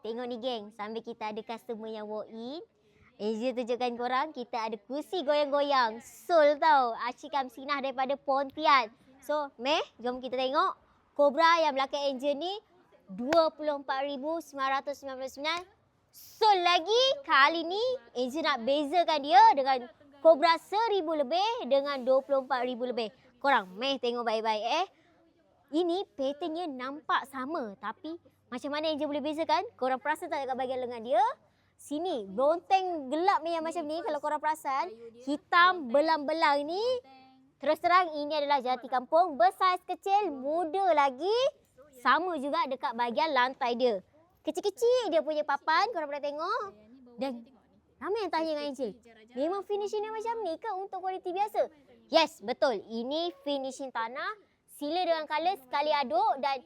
tengok ni geng. Sambil kita ada customer yang walk in. Angel tunjukkan korang, kita ada kursi goyang-goyang. Soul tau. Acik Kamsinah daripada Pontian. So, Meh, jom kita tengok. Cobra yang belakang Angel ni, 24,999. Soul lagi, kali ni Angel nak bezakan dia dengan Cobra 1,000 lebih dengan 24,000 lebih. Korang, Meh tengok baik-baik Ini patternnya nampak sama. Tapi macam mana Angel boleh bezakan? Korang perasan tak dekat bahagian lengan dia? Sini, bonteng gelap ni yang macam ni. Kalau korang perasan, hitam belang-belang ni. Terus terang ini adalah jati kampung. Bersaiz kecil, muda lagi. Sama juga dekat bahagian lantai dia. Kecil-kecil dia punya papan. Korang boleh tengok. Dan ramai yang tanya dengan Angel, memang finishing dia macam ni ke untuk kualiti biasa? Yes, betul. Ini finishing tanah. Sila dengan colour sekali aduk dan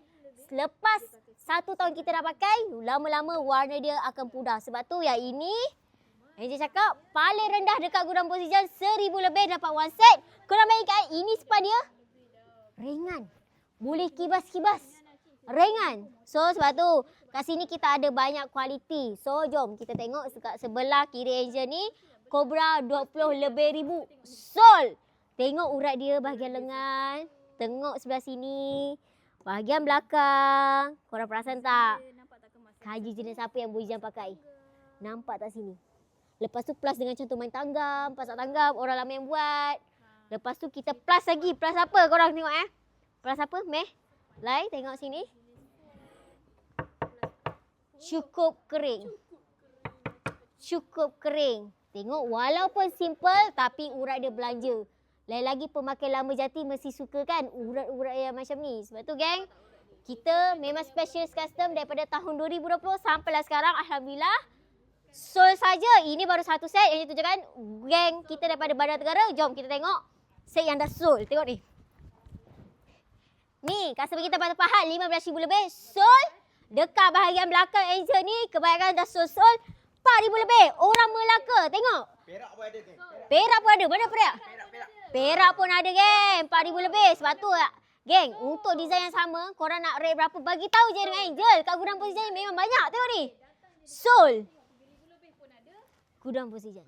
selepas 1 tahun kita dah pakai, lama-lama warna dia akan pudar. Sebab tu yang ini, Angel cakap paling rendah dekat Gudang Position 1,000 lebih dapat one set. Korang bayangkan ini spa dia ringan. Boleh kibas-kibas. Ringan. So sebab tu kat sini kita ada banyak kualiti. So jom kita tengok dekat sebelah kiri Angel ni. Cobra 20 lebih ribu. Sol. Tengok urat dia bahagian lengan. Tengok sebelah sini. Bahagian belakang. Korang perasan tak? Kaji jenis apa yang Bu Ijam pakai? Nampak tak sini? Lepas tu plus dengan cantuman tanggam. Pasak tanggam. Orang lama yang buat. Lepas tu kita plus lagi. Plus apa korang tengok Plus apa? Meh? Lai tengok sini. Cukup kering. Cukup kering. Tengok walaupun simple tapi urat dia belanja. Lain lagi pemakai lama jati mesti suka kan urat-urat yang macam ni. Sebab tu geng, kita memang specialist custom daripada tahun 2020 sampailah sekarang. Alhamdulillah. Sol saja. Ini baru satu set yang ditunjukkan geng kita daripada Bandar Negara. Jom kita tengok set yang dah sol. Tengok ni. Ni customer kita patut pahat 15,000 lebih. Sol. Dekat bahagian belakang Angel ni kebanyakan dah sol-sol 4,000 lebih. Orang Melaka. Tengok. Perak pun ada geng. Perak pun ada. Mana perak? Perak pun ada geng. 4,000 lebih. Sebab tu geng, untuk design yang sama, korang nak rate berapa? Bagi tahu je dengan Angel. Kat Gudang Position memang banyak. Tengok ni. Sol. Gudang Position.